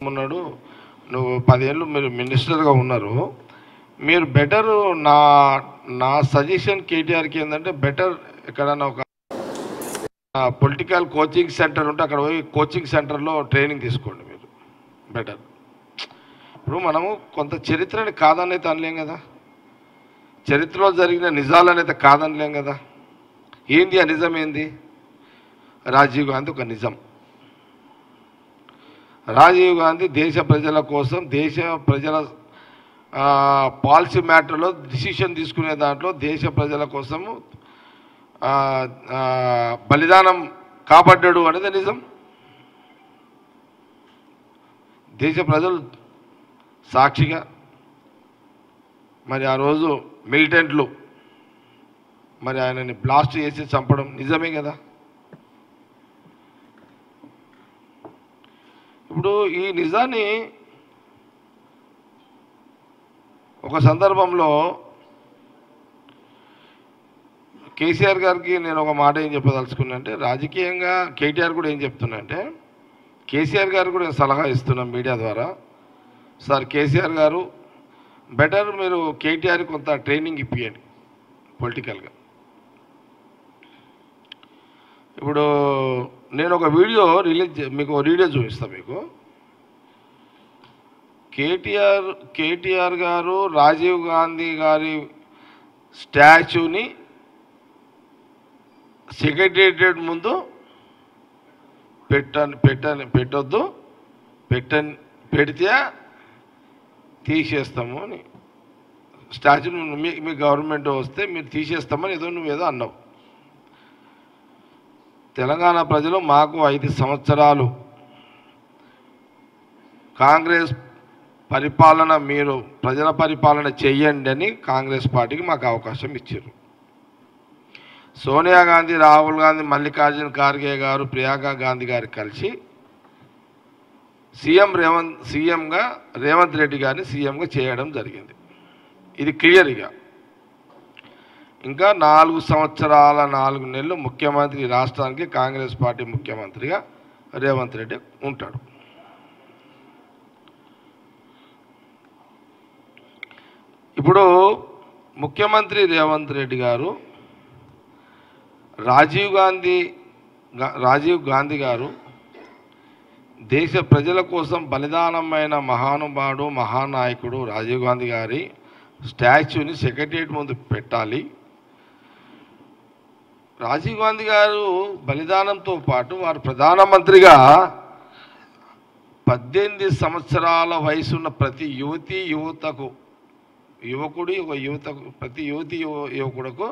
ఉన్నాడు. నువ్వు 10 ఏళ్ళు మీరు మినిస్టర్గా ఉన్నారు. మీరు బెటర్ నా నా సజెషన్ కేటీఆర్కి ఏంటంటే బెటర్ ఎక్కడన్నా ఒక పొలిటికల్ కోచింగ్ సెంటర్ ఉంటే అక్కడ పోయి కోచింగ్ సెంటర్లో ట్రైనింగ్ తీసుకోండి మీరు బెటర్. ఇప్పుడు మనము కొంత చరిత్రని కాదనైతే అనలేం కదా, చరిత్రలో జరిగిన నిజాలనైతే కాదనలేం కదా. ఏంది ఆ నిజం? ఏంది? రాజీవ్ గాంధీ ఒక నిజం. రాజీవ్ గాంధీ దేశ ప్రజల కోసం, దేశ ప్రజల పాలసీ మ్యాటర్లో డిసిషన్ తీసుకునే దాంట్లో దేశ ప్రజల కోసము బలిదానం కాబడ్డాడు అనేది నిజం. దేశ ప్రజలు సాక్షిగా మరి ఆ రోజు మిలిటెంట్లు మరి ఆయనని బ్లాస్ట్ చేసి చంపడం నిజమే కదా. ఇప్పుడు ఈ నిజాన్ని ఒక సందర్భంలో కేసీఆర్ గారికి నేను ఒక మాట ఏం చెప్పదలుచుకున్నా అంటే, రాజకీయంగా కేటీఆర్ కూడా ఏం చెప్తున్నా అంటే, కేసీఆర్ గారు కూడా సలహా ఇస్తున్నాం మీడియా ద్వారా. సార్ కేసీఆర్ గారు బెటర్ మీరు కేటీఆర్ కొంత ట్రైనింగ్ ఇప్పియండి పొలిటికల్గా. ఇప్పుడు నేను ఒక వీడియో మీకు వీడియో చూపిస్తాను. మీకు కేటీఆర్ గారు రాజీవ్ గాంధీ గారి స్టాచ్యూని సెక్రటేరియట్ ముందు పెట్టొద్దు, పెడితే తీసేస్తాము అని, స్టాచ్యూని మీ గవర్నమెంట్ వస్తే మీరు తీసేస్తామని నువ్వేదో అన్నావు. తెలంగాణ ప్రజలు మాకు 5 సంవత్సరాలు కాంగ్రెస్ పరిపాలన, మీరు ప్రజల పరిపాలన చెయ్యండి అని కాంగ్రెస్ పార్టీకి మాకు అవకాశం ఇచ్చారు. సోనియా గాంధీ, రాహుల్ గాంధీ, మల్లికార్జున ఖార్గే గారు, ప్రియాంక గాంధీ గారు కలిసి రేవంత్ రెడ్డి గారిని సీఎంగా చేయడం జరిగింది. ఇది క్లియర్గా. ఇంకా 4 సంవత్సరాల 4 నెలలు ముఖ్యమంత్రి, రాష్ట్రానికి కాంగ్రెస్ పార్టీ ముఖ్యమంత్రిగా రేవంత్ రెడ్డి ఉంటాడు. ఇప్పుడు ముఖ్యమంత్రి రేవంత్ రెడ్డి గారు రాజీవ్ గాంధీ గారు దేశ ప్రజల కోసం బలిదానమైన మహానుభావుడు, మహానాయకుడు రాజీవ్ గాంధీ గారి స్టాచ్యూని సెక్రటేరియట్ ముందు పెట్టాలి. రాజీవ్ గాంధీ గారు బలిదానంతో పాటు వారు ప్రధానమంత్రిగా 18 సంవత్సరాల వయసున్న ప్రతి ప్రతి యువకుడుకు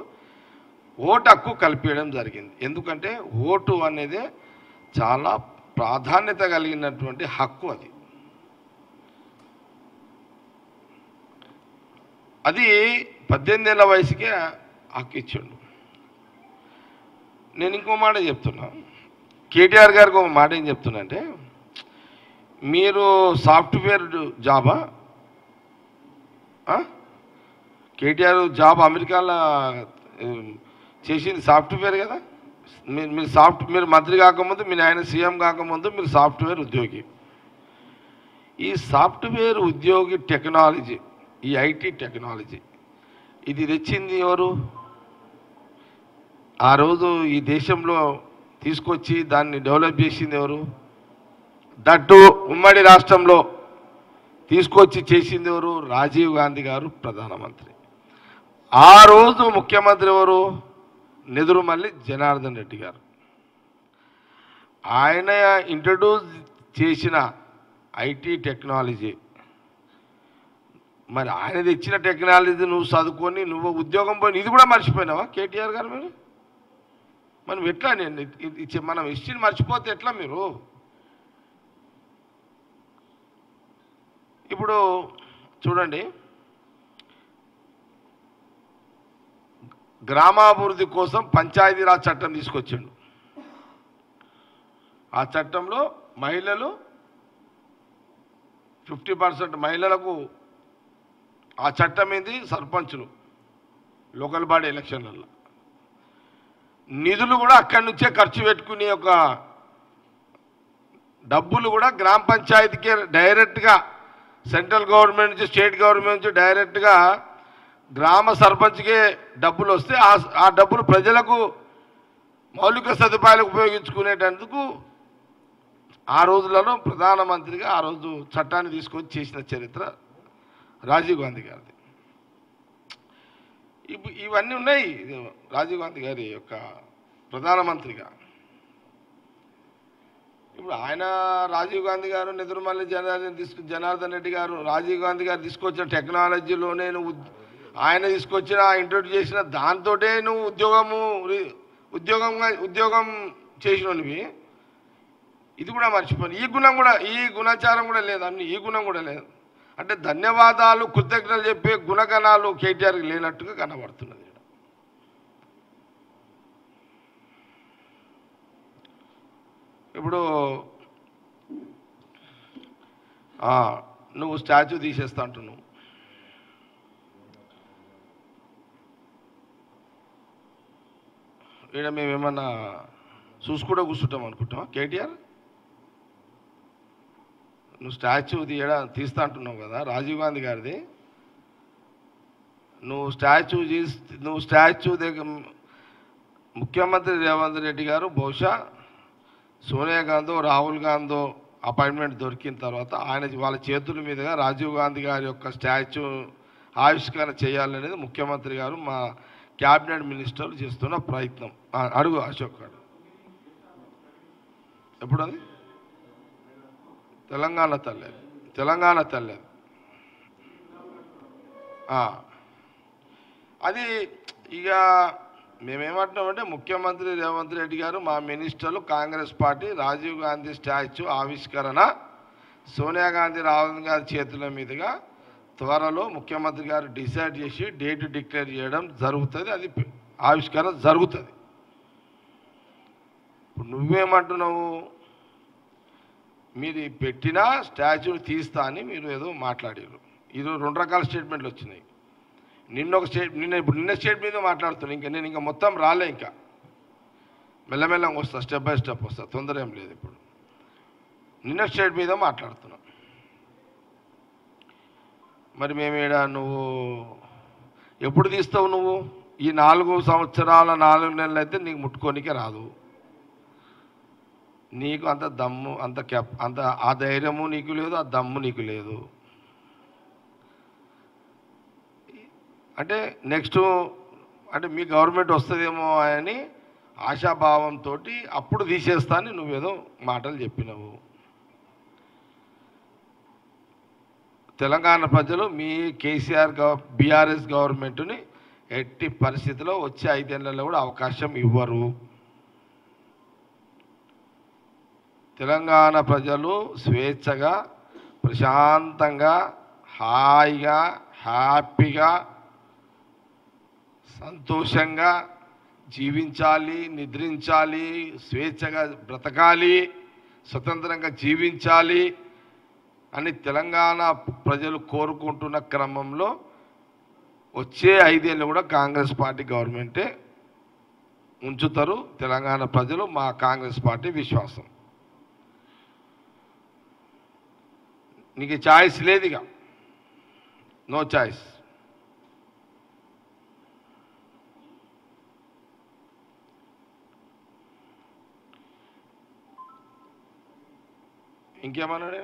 ఓటు హక్కు కల్పించడం జరిగింది. ఎందుకంటే ఓటు అనేది చాలా ప్రాధాన్యత కలిగినటువంటి హక్కు. అది 18 ఏళ్ళ వయసుకే హక్కు ఇచ్చిండు. నేను ఇంకో మాట చెప్తున్నా, కేటీఆర్ గారికి ఒక మాట ఏం చెప్తున్నా అంటే, మీరు సాఫ్ట్వేర్ జాబా? కేటీఆర్ జాబ్ అమెరికాలో చేసింది సాఫ్ట్వేర్ కదా. మీరు మంత్రి కాకముందు, మీ ఆయన సీఎం కాకముందు మీరు సాఫ్ట్వేర్ ఉద్యోగి. ఈ సాఫ్ట్వేర్ ఉద్యోగి టెక్నాలజీ, ఈ ఐటీ టెక్నాలజీ ఇది తెచ్చింది ఎవరు? ఆ రోజు ఈ దేశంలో తీసుకొచ్చి దాన్ని డెవలప్ చేసింది ఎవరు? దట్టు ఉమ్మడి రాష్ట్రంలో తీసుకొచ్చి చేసింది ఎవరు? రాజీవ్ గాంధీ గారు ప్రధానమంత్రి. ఆ రోజు ముఖ్యమంత్రి ఎవరు? నెదురుమల్లి జనార్దన్ రెడ్డి గారు. ఆయన ఇంట్రడ్యూస్ చేసిన ఐటీ టెక్నాలజీ, మరి ఆయన తెచ్చిన టెక్నాలజీ నువ్వు చదువుకొని నువ్వు ఉద్యోగం పోయి ఇది కూడా మర్చిపోయినావా కేటీఆర్ గారు? మీరు మనం ఎట్లా, మనం హిస్టరీని మర్చిపోతే ఎట్లా మీరు? ఇప్పుడు చూడండి, గ్రామాభివృద్ధి కోసం పంచాయతీరాజ్ చట్టం తీసుకొచ్చిండు. ఆ చట్టంలో మహిళలు 50% మహిళలకు ఆ చట్టం ఏంది? సర్పంచులు లోకల్ బాడీ ఎలక్షన్లలో నిధులు కూడా అక్కడి నుంచే ఖర్చు పెట్టుకునే ఒక డబ్బులు కూడా గ్రామ పంచాయతీకి డైరెక్ట్గా సెంట్రల్ గవర్నమెంట్ నుంచి స్టేట్ గవర్నమెంట్ నుంచి డైరెక్ట్గా గ్రామ సర్పంచ్కే డబ్బులు వస్తే ఆ డబ్బులు ప్రజలకు మౌలిక సదుపాయాలకు ఉపయోగించుకునేటందుకు ఆ రోజులలో ప్రధానమంత్రిగా ఆ రోజు చట్టాన్ని తీసుకొని చేసిన చరిత్ర రాజీవ్ గాంధీ గారిది. ఇవన్నీ ఉన్నాయి రాజీవ్ గాంధీ గారి యొక్క ప్రధానమంత్రిగా. ఇప్పుడు ఆయన రాజీవ్ గాంధీ గారు నెదురుమల్లి జనార్దన్ రెడ్డి గారు రాజీవ్ గాంధీ గారు తీసుకొచ్చిన టెక్నాలజీలోనే నువ్వు ఆయన తీసుకొచ్చిన ఇంట్రొడ్యూస్ చేసిన దాంతోటే నువ్వు ఉద్యోగం చేసినవి. ఇది కూడా మర్చిపోయి ఈ గుణాచారం కూడా లేదు, అన్ని ఈ గుణం కూడా లేదు. అంటే ధన్యవాదాలు కృతజ్ఞతలు చెప్పే గుణగణాలు కేటీఆర్కి లేనట్టుగా కనబడుతున్నది. ఇప్పుడు నువ్వు స్టాచ్యూ తీసేస్తా అంటున్నావు. ఇక్కడ మేమేమన్నా చూసుకుంటూ కూర్చుంటాం అనుకుంటామా? కేటీఆర్ నువ్వు స్టాచ్యూ తీస్తా అంటున్నావు కదా రాజీవ్ గాంధీ గారిది. నువ్వు స్టాచ్యూ దగ్గర ముఖ్యమంత్రి రేవంత్ రెడ్డి గారు బహుశా సోనియా గాంధీ రాహుల్ గాంధీ అపాయింట్మెంట్ దొరికిన తర్వాత వాళ్ళ చేతుల మీదుగా రాజీవ్ గాంధీ గారి యొక్క స్టాచ్యూ ఆవిష్కరణ చేయాలనేది ముఖ్యమంత్రి గారు మా క్యాబినెట్ మినిస్టర్లు చేస్తున్న ప్రయత్నం. అడుగు అశోక్ గారు. ఎప్పుడు అది? తెలంగాణ తల్లి అది. ఇక మేమేమంటున్నామంటే ముఖ్యమంత్రి రేవంత్ రెడ్డి గారు మా మినిస్టర్లు కాంగ్రెస్ పార్టీ రాజీవ్ గాంధీ స్టాచ్యూ ఆవిష్కరణ సోనియా గాంధీ రాహుల్ గాంధీ చేతుల మీదుగా త్వరలో ముఖ్యమంత్రి గారు డిసైడ్ చేసి డేట్ డిక్లేర్ చేయడం జరుగుతుంది. అది ఆవిష్కరణ జరుగుతుంది. ఇప్పుడు నువ్వేమంటున్నావు? మీరు పెట్టిన స్టాచ్యూని తీస్తా అని మీరు ఏదో మాట్లాడారు. ఈరోజు 2 రకాల స్టేట్మెంట్లు వచ్చినాయి. నిన్న స్టేట్ మీద మాట్లాడుతున్నాను. నేను ఇంకా మొత్తం రాలే, ఇంకా మెల్లమెల్లంగా వస్తా, స్టెప్ బై స్టెప్ వస్తా, తొందర ఏం లేదు. ఇప్పుడు నిన్న స్టేట్ మీద మాట్లాడుతున్నాం. మరి మేమేడా నువ్వు ఎప్పుడు తీస్తావు? నువ్వు ఈ 4 సంవత్సరాల 4 నెలలు అయితే నీకు ముట్టుకోనికే రాదు. నీకు అంత దమ్ము అంత ఆ ధైర్యము నీకు లేదు, ఆ దమ్ము నీకు లేదు. అంటే నెక్స్ట్ అంటే మీ గవర్నమెంట్ వస్తుందేమో అని ఆశాభావంతో అప్పుడు తీసేస్తా అని నువ్వేదో మాటలు చెప్పినావు. తెలంగాణ ప్రజలు మీ బీఆర్ఎస్ గవర్నమెంట్ని ఎట్టి పరిస్థితిలో వచ్చే 5 ఏళ్లలో కూడా అవకాశం ఇవ్వరు. తెలంగాణ ప్రజలు స్వేచ్ఛగా ప్రశాంతంగా హాయిగా హ్యాపీగా సంతోషంగా జీవించాలి, నిద్రించాలి, స్వేచ్ఛగా బ్రతకాలి, స్వతంత్రంగా జీవించాలి అని తెలంగాణ ప్రజలు కోరుకుంటున్న క్రమంలో వచ్చే 5 ఏళ్ళు కూడా కాంగ్రెస్ పార్టీ గవర్నమెంటే ఉంచుతారు తెలంగాణ ప్రజలు. మా కాంగ్రెస్ పార్టీ విశ్వాసం. నీకు ఛాయిస్ లేదు, ఇక నో ఛాయిస్. ఇంకేమన్నాడు?